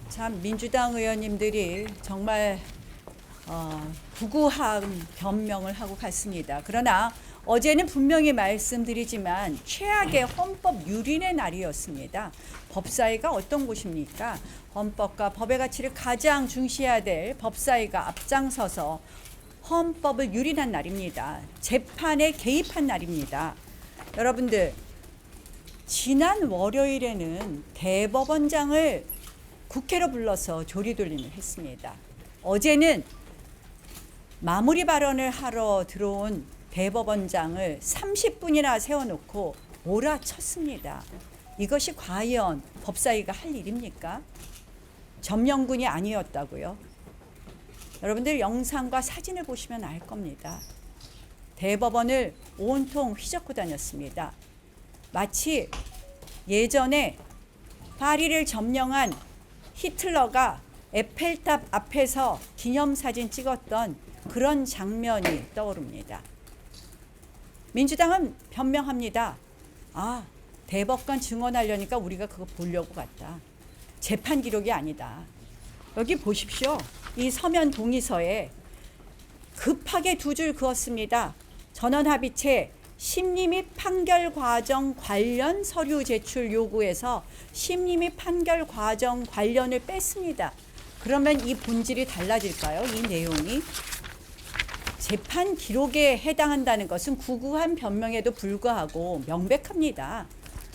참 민주당 의원님들이 정말 구구한 변명을 하고 갔습니다. 그러나 어제는 분명히 말씀드리지만 최악의 헌법 유린의 날이었습니다. 법사위가 어떤 곳입니까? 헌법과 법의 가치를 가장 중시해야 될 법사위가 앞장서서 헌법을 유린한 날입니다. 재판에 개입한 날입니다. 여러분들, 지난 월요일에는 대법원장을 국회로 불러서 조리돌림을 했습니다. 어제는 마무리 발언을 하러 들어온 대법원장을 30분이나 세워놓고 몰아쳤습니다. 이것이 과연 법사위가 할 일입니까? 점령군이 아니었다고요? 여러분들 영상과 사진을 보시면 알 겁니다. 대법원을 온통 휘젓고 다녔습니다. 마치 예전에 파리를 점령한 히틀러가 에펠탑 앞에서 기념사진 찍었던 그런 장면이 떠오릅니다. 민주당은 변명합니다. 대법관 증언하려니까 우리가 그거 보려고 갔다. 재판 기록이 아니다. 여기 보십시오. 이 서면 동의서에 급하게 두 줄 그었습니다. 전원합의체 심리 및 판결 과정 관련 서류 제출 요구에서 심리 및 판결 과정 관련을 뺐습니다. 그러면 이 본질이 달라질까요? 이 내용이 재판 기록에 해당한다는 것은 구구한 변명에도 불구하고 명백합니다.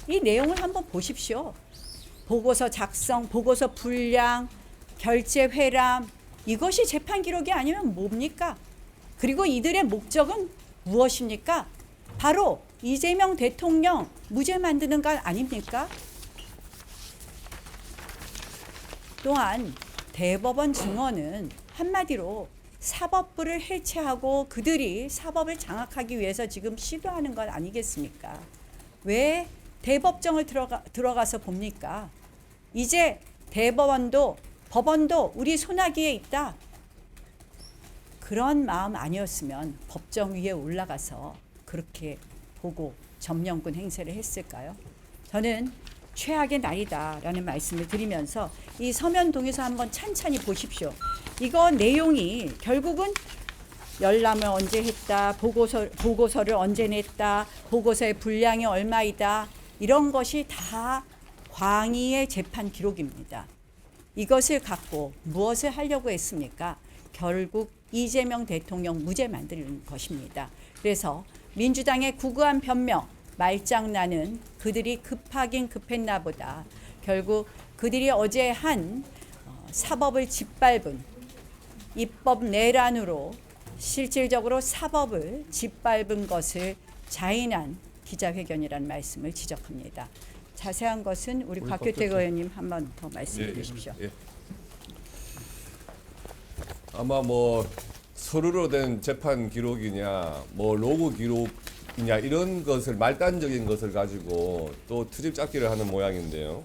이 내용을 한번 보십시오. 보고서 작성, 보고서 분량, 결재 회람, 이것이 재판 기록이 아니면 뭡니까? 그리고 이들의 목적은 무엇입니까? 바로 이재명 대통령 무죄 만드는 것 아닙니까? 또한 대법원 증언은 한마디로 사법부를 해체하고 그들이 사법을 장악하기 위해서 지금 시도하는 것 아니겠습니까? 왜 대법정을 들어가서 봅니까? 이제 대법원도 법원도 우리 손아귀에 있다. 그런 마음 아니었으면 법정 위에 올라가서 그렇게 보고 점령군 행세를 했을까요? 저는 최악의 날이다라는 말씀을 드리면서 이 서면 동의서 한번 찬찬히 보십시오. 이거 내용이 결국은 열람을 언제 했다, 보고서를 언제 냈다, 보고서의 분량이 얼마이다, 이런 것이 다 광의의 재판 기록입니다. 이것을 갖고 무엇을 하려고 했습니까? 결국 이재명 대통령 무죄 만드는 것입니다. 그래서 민주당의 구구한 변명, 말장난은 그들이 급하긴 급했나 보다. 결국 그들이 어제 한 사법을 짓밟은 입법 내란으로 실질적으로 사법을 짓밟은 것을 자인한 기자회견이라는 말씀을 지적합니다. 자세한 것은 우리 곽규택 의원님 한 번 더 말씀해 주십시오. 예. 아마 서류로 된 재판 기록이냐, 로그 기록이냐 이런 것을 말단적인 것을 가지고 또 트집 잡기를 하는 모양인데요.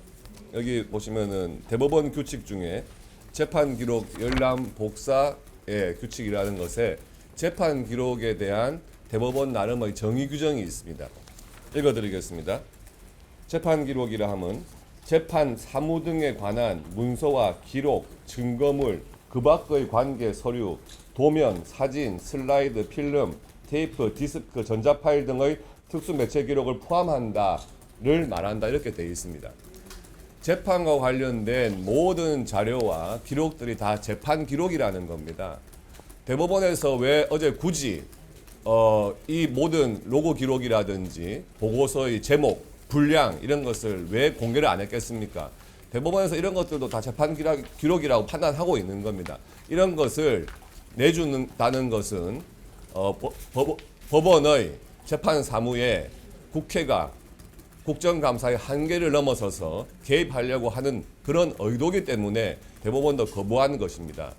여기 보시면은 대법원 규칙 중에 재판 기록 열람 복사의 규칙이라는 것에 재판 기록에 대한 대법원 나름의 정의 규정이 있습니다. 읽어드리겠습니다. 재판 기록이라 함은 재판 사무 등에 관한 문서와 기록, 증거물, 그 밖의 관계 서류, 도면, 사진, 슬라이드, 필름, 테이프, 디스크, 전자파일 등의 특수 매체 기록을 포함한다를 말한다 이렇게 되어 있습니다. 재판과 관련된 모든 자료와 기록들이 다 재판 기록이라는 겁니다. 대법원에서 왜 어제 굳이 이 모든 로고 기록이라든지 보고서의 제목, 분량 이런 것을 왜 공개를 안 했겠습니까? 대법원에서 이런 것들도 다 재판 기록이라고 판단하고 있는 겁니다. 이런 것을 내준다는 것은 법원의 재판 사무에 국회가 국정감사의 한계를 넘어서서 개입하려고 하는 그런 의도이기 때문에 대법원도 거부한 것입니다.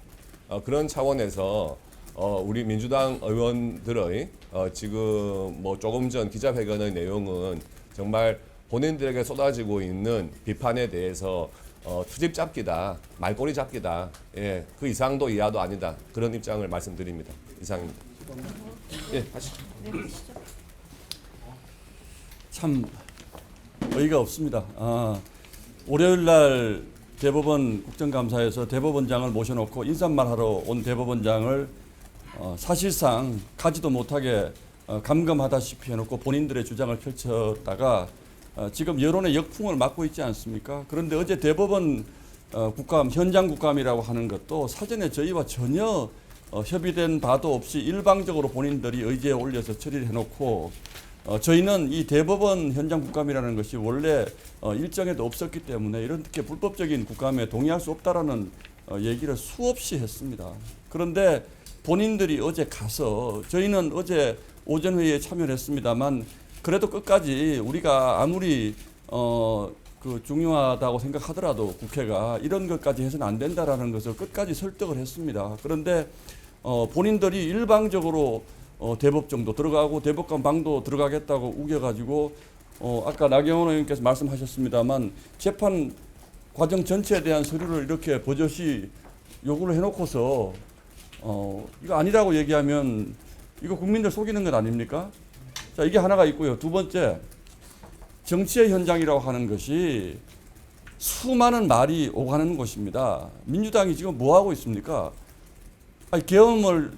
그런 차원에서 우리 민주당 의원들의 지금 조금 전 기자회견의 내용은 정말 본인들에게 쏟아지고 있는 비판에 대해서 트집 잡기다, 말꼬리 잡기다, 그 이상도 이하도 아니다 그런 입장을 말씀드립니다. 이상입니다. 하시죠. 참 어이가 없습니다. 월요일 날 대법원 국정감사에서 대법원장을 모셔놓고 인사말하러 온 대법원장을 사실상 가지도 못하게 감금하다시피 해놓고 본인들의 주장을 펼쳤다가 지금 여론의 역풍을 맞고 있지 않습니까? 그런데 어제 대법원 국감, 현장 국감이라고 하는 것도 사전에 저희와 전혀 협의된 바도 없이 일방적으로 본인들이 의제에 올려서 처리를 해놓고 저희는 이 대법원 현장 국감이라는 것이 원래 일정에도 없었기 때문에 이렇게 불법적인 국감에 동의할 수 없다라는 얘기를 수없이 했습니다. 그런데 본인들이 어제 가서 저희는 어제 오전 회의에 참여를 했습니다만 그래도 끝까지 우리가 아무리 그 중요하다고 생각하더라도 국회가 이런 것까지 해서는 안 된다라는 것을 끝까지 설득을 했습니다. 그런데 본인들이 일방적으로 대법정도 들어가고 대법관 방도 들어가겠다고 우겨가지고 아까 나경원 의원께서 말씀하셨습니다만 재판 과정 전체에 대한 서류를 이렇게 버젓이 요구를 해놓고서 이거 아니라고 얘기하면 이거 국민들 속이는 것 아닙니까? 자, 이게 하나가 있고요. 두 번째, 정치의 현장이라고 하는 것이 수많은 말이 오가는 곳입니다. 민주당이 지금 뭐 하고 있습니까? 아니, 계엄을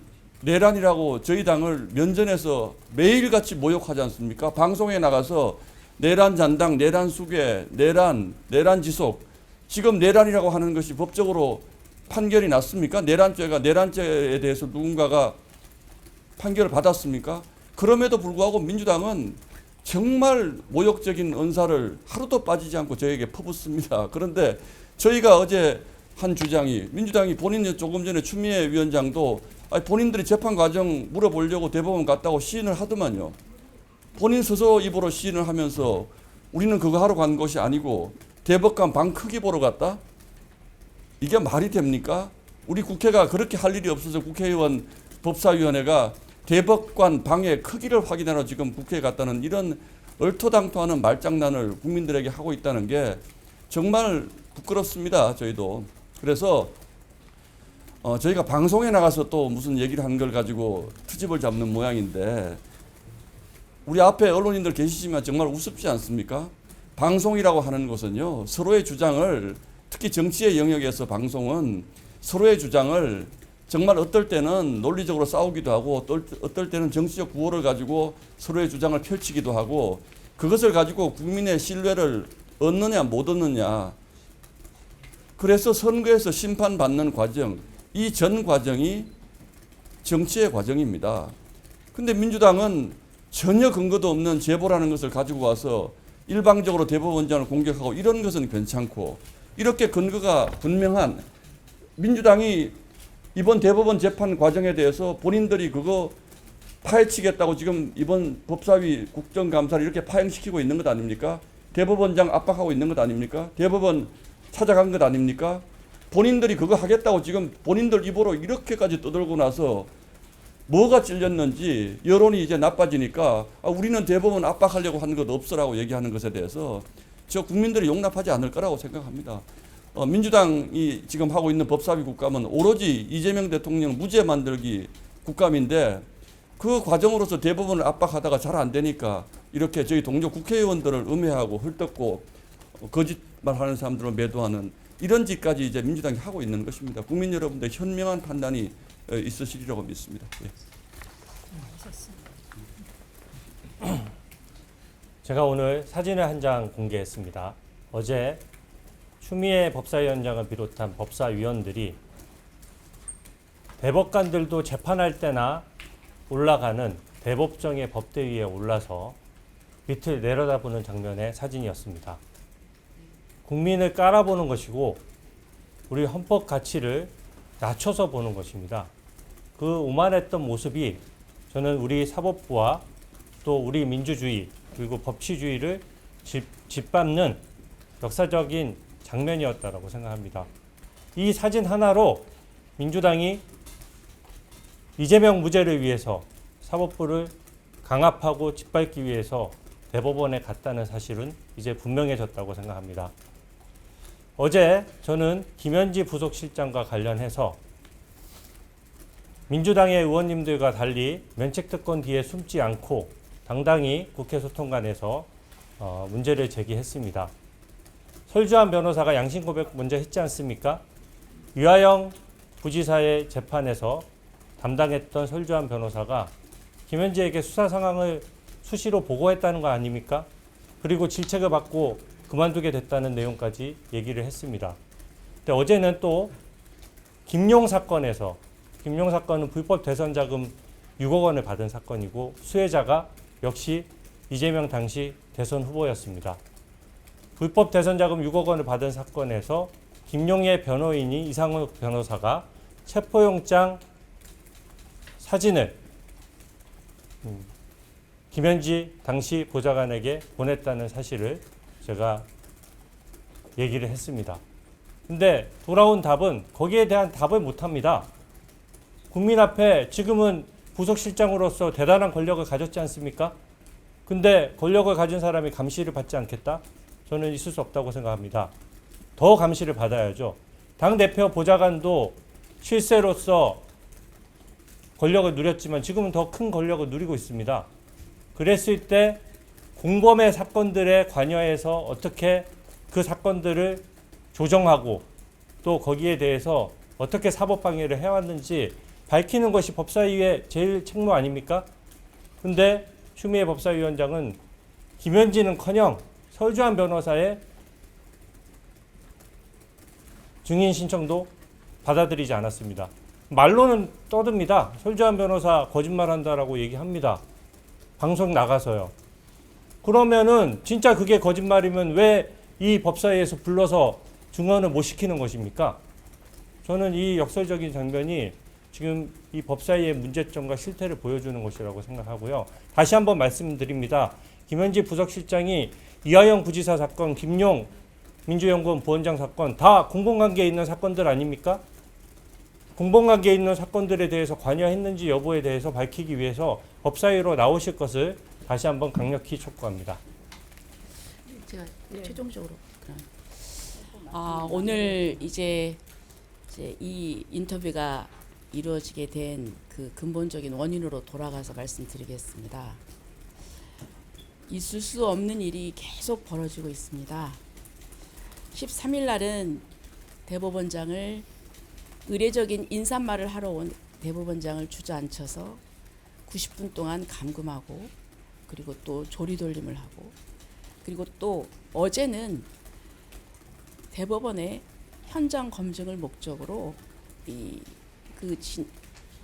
내란이라고 저희 당을 면전에서 매일같이 모욕하지 않습니까? 방송에 나가서 내란 잔당, 내란 수괴, 내란 지속. 지금 내란이라고 하는 것이 법적으로 판결이 났습니까? 내란죄에 대해서 누군가가 판결을 받았습니까? 그럼에도 불구하고 민주당은 정말 모욕적인 언사를 하루도 빠지지 않고 저에게 퍼붓습니다. 그런데 저희가 어제 한 주장이 민주당이 본인이 조금 전에 추미애 위원장도 본인들이 재판 과정 물어보려고 대법원 갔다고 시인을 하더만요. 본인 스스로 입으로 시인을 하면서 우리는 그거 하러 간 것이 아니고 대법관 방 크기 보러 갔다? 이게 말이 됩니까? 우리 국회가 그렇게 할 일이 없어서 국회의원 법사위원회가 대법관 방의 크기를 확인하러 지금 국회에 갔다는 이런 얼토당토하는 말장난을 국민들에게 하고 있다는 게 정말 부끄럽습니다. 저희도. 그래서 저희가 방송에 나가서 또 무슨 얘기를 한 걸 가지고 트집을 잡는 모양인데 우리 앞에 언론인들 계시지만 정말 우습지 않습니까? 방송이라고 하는 것은요. 서로의 주장을 특히 정치의 영역에서 방송은 서로의 주장을 정말 어떨 때는 논리적으로 싸우기도 하고 어떨 때는 정치적 구호를 가지고 서로의 주장을 펼치기도 하고 그것을 가지고 국민의 신뢰를 얻느냐 못 얻느냐. 그래서 선거에서 심판받는 과정, 이 전 과정이 정치의 과정입니다. 근데 민주당은 전혀 근거도 없는 제보라는 것을 가지고 와서 일방적으로 대법원장을 공격하고 이런 것은 괜찮고 이렇게 근거가 분명한 민주당이 이번 대법원 재판 과정에 대해서 본인들이 그거 파헤치겠다고 지금 이번 법사위 국정감사를 이렇게 파행시키고 있는 것 아닙니까? 대법원장 압박하고 있는 것 아닙니까? 대법원 찾아간 것 아닙니까? 본인들이 그거 하겠다고 지금 본인들 입으로 이렇게까지 떠들고 나서 뭐가 찔렸는지 여론이 이제 나빠지니까 우리는 대법원 압박하려고 하는 것 없어라고 얘기하는 것에 대해서 저 국민들이 용납하지 않을 거라고 생각합니다. 민주당이 지금 하고 있는 법사위 국감은 오로지 이재명 대통령 무죄 만들기 국감인데 그 과정으로서 대법원을 압박하다가 잘 안 되니까 이렇게 저희 동료 국회의원들을 음해하고 헐뜯고 거짓말하는 사람들을 매도하는 이런 짓까지 이제 민주당이 하고 있는 것입니다. 국민 여러분들 현명한 판단이 있으시리라고 믿습니다. 예. 제가 오늘 사진을 한 장 공개했습니다. 어제 추미애 법사위원장을 비롯한 법사위원들이 대법관들도 재판할 때나 올라가는 대법정의 법대 위에 올라서 밑을 내려다보는 장면의 사진이었습니다. 국민을 깔아보는 것이고 우리 헌법 가치를 낮춰서 보는 것입니다. 그 오만했던 모습이 저는 우리 사법부와 또 우리 민주주의 그리고 법치주의를 짓밟는 역사적인 장면이었다라고 생각합니다. 이 사진 하나로 민주당이 이재명 무죄를 위해서 사법부를 강압하고 짓밟기 위해서 대법원에 갔다는 사실은 이제 분명해졌다고 생각합니다. 어제 저는 김현지 부속실장과 관련해서 민주당의 의원님들과 달리 면책특권 뒤에 숨지 않고 당당히 국회 소통관에서 문제를 제기했습니다. 설주한 변호사가 양심 고백 먼저 했지 않습니까? 유하영 부지사의 재판에서 담당했던 설주한 변호사가 김현지에게 수사 상황을 수시로 보고했다는 거 아닙니까? 그리고 질책을 받고 그만두게 됐다는 내용까지 얘기를 했습니다. 근데 어제는 또 김용 사건에서, 김용 사건은 불법 대선 자금 6억 원을 받은 사건이고 수혜자가 역시 이재명 당시 대선 후보였습니다. 불법 대선 자금 6억 원을 받은 사건에서 김용의 변호인이 이상욱 변호사가 체포영장 사진을 김현지 당시 보좌관에게 보냈다는 사실을 제가 얘기를 했습니다. 근데 돌아온 답은 거기에 대한 답을 못합니다. 국민 앞에 지금은 부속실장으로서 대단한 권력을 가졌지 않습니까? 근데 권력을 가진 사람이 감시를 받지 않겠다? 저는 있을 수 없다고 생각합니다. 더 감시를 받아야죠. 당대표 보좌관도 실세로서 권력을 누렸지만 지금은 더 큰 권력을 누리고 있습니다. 그랬을 때 공범의 사건들에 관여해서 어떻게 그 사건들을 조정하고 또 거기에 대해서 어떻게 사법방해를 해왔는지 밝히는 것이 법사위의 제일 책무 아닙니까? 근데 추미애 법사위원장은 김현지는커녕 설주한 변호사의 증인 신청도 받아들이지 않았습니다. 말로는 떠듭니다. 설주한 변호사 거짓말한다라고 얘기합니다. 방송 나가서요. 그러면은 진짜 그게 거짓말이면 왜 이 법사위에서 불러서 증언을 못 시키는 것입니까? 저는 이 역설적인 장면이 지금 이 법사위의 문제점과 실태를 보여주는 것이라고 생각하고요. 다시 한번 말씀드립니다. 김현지 부속실장이 이하영 부지사 사건, 김용 민주연구원 부원장 사건 다 공범관계에 있는 사건들 아닙니까? 공범관계에 있는 사건들에 대해서 관여했는지 여부에 대해서 밝히기 위해서 법사위로 나오실 것을 다시 한번 강력히 촉구합니다. 제가 최종적으로 오늘 이제 이 인터뷰가 이루어지게 된 그 근본적인 원인으로 돌아가서 말씀드리겠습니다. 있을 수 없는 일이 계속 벌어지고 있습니다. 13일 날은 대법원장을 의례적인 인사말을 하러 온 대법원장을 주저앉혀서 90분 동안 감금하고 그리고 또 조리돌림을 하고 그리고 또 어제는 대법원의 현장 검증을 목적으로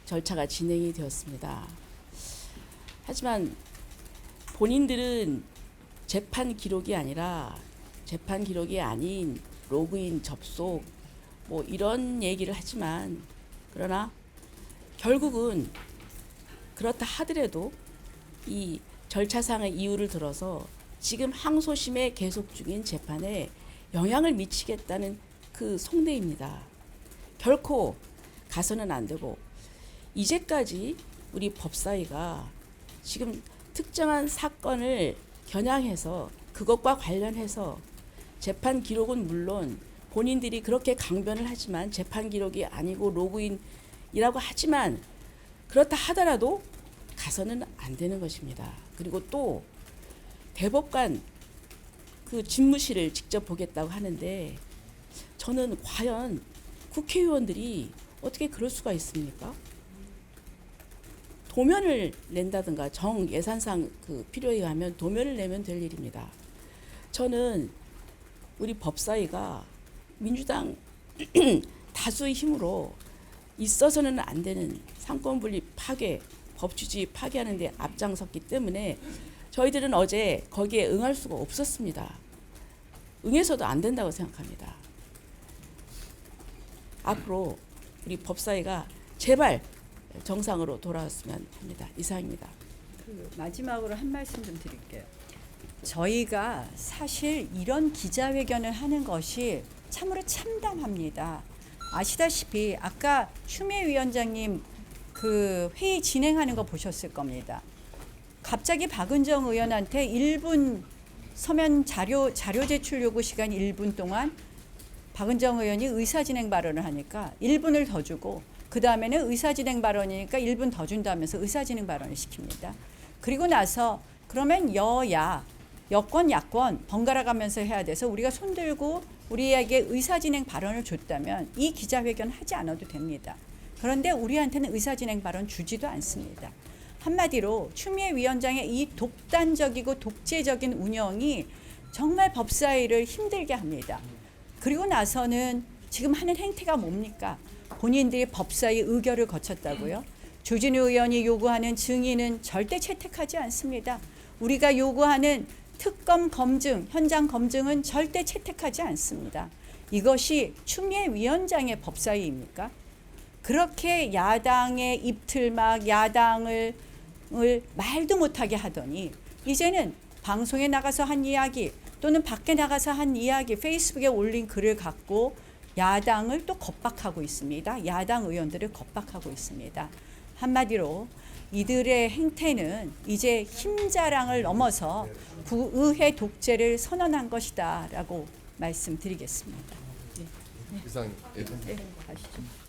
절차가 진행이 되었습니다. 하지만 본인들은 재판 기록이 아닌 로그인 접속 뭐 이런 얘기를 하지만 그러나 결국은 그렇다 하더라도 이 절차상의 이유를 들어서 지금 항소심에 계속 중인 재판에 영향을 미치겠다는 그 속내입니다. 결코 가서는 안 되고 이제까지 우리 법사위가 지금 특정한 사건을 겨냥해서 그것과 관련해서 재판 기록은 물론 본인들이 그렇게 강변을 하지만 재판 기록이 아니고 로그인이라고 하지만 그렇다 하더라도 가서는 안 되는 것입니다. 그리고 또 대법관 그 집무실을 직접 보겠다고 하는데 저는 과연 국회의원들이 어떻게 그럴 수가 있습니까? 도면을 낸다든가 정 예산상 그 필요에 의하면 도면을 내면 될 일입니다. 저는 우리 법사위가 민주당 다수의 힘으로 있어서는 안 되는 상권분립 파괴, 법치주의 파괴하는 데 앞장섰기 때문에 저희들은 어제 거기에 응할 수가 없었습니다. 응해서도 안 된다고 생각합니다. 앞으로 우리 법사위가 제발 정상으로 돌아왔으면 합니다. 이상입니다. 마지막으로 한 말씀 좀 드릴게요. 저희가 사실 이런 기자회견을 하는 것이 참으로 참담합니다. 아시다시피 아까 추미애 위원장님 그 회의 진행하는 거 보셨을 겁니다. 갑자기 박은정 의원한테 1분 서면 자료 제출 요구 시간 1분 동안 박은정 의원이 의사진행 발언을 하니까 1분을 더 주고 그 다음에는 의사진행 발언이니까 1분 더 준다면서 의사진행 발언을 시킵니다. 그리고 나서 그러면 여야 여권 야권 번갈아 가면서 해야 돼서 우리가 손들고 우리에게 의사진행 발언을 줬다면 이 기자회견 하지 않아도 됩니다. 그런데 우리한테는 의사진행 발언 주지도 않습니다. 한마디로 추미애 위원장의 이 독단적이고 독재적인 운영이 정말 법사위를 힘들게 합니다. 그리고 나서는 지금 하는 행태가 뭡니까? 본인들이 법사위 의결을 거쳤다고요? 조진우 의원이 요구하는 증인은 절대 채택하지 않습니다. 우리가 요구하는 특검 검증, 현장 검증은 절대 채택하지 않습니다. 이것이 추미애 위원장의 법사위입니까? 그렇게 야당의 입틀막, 야당을 말도 못하게 하더니 이제는 방송에 나가서 한 이야기 또는 밖에 나가서 한 이야기, 페이스북에 올린 글을 갖고 야당을 또 겁박하고 있습니다. 야당 의원들을 겁박하고 있습니다. 한마디로 이들의 행태는 이제 힘자랑을 넘어서 의회 독재를 선언한 것이다라고 말씀드리겠습니다. 이상. 네, 가시죠.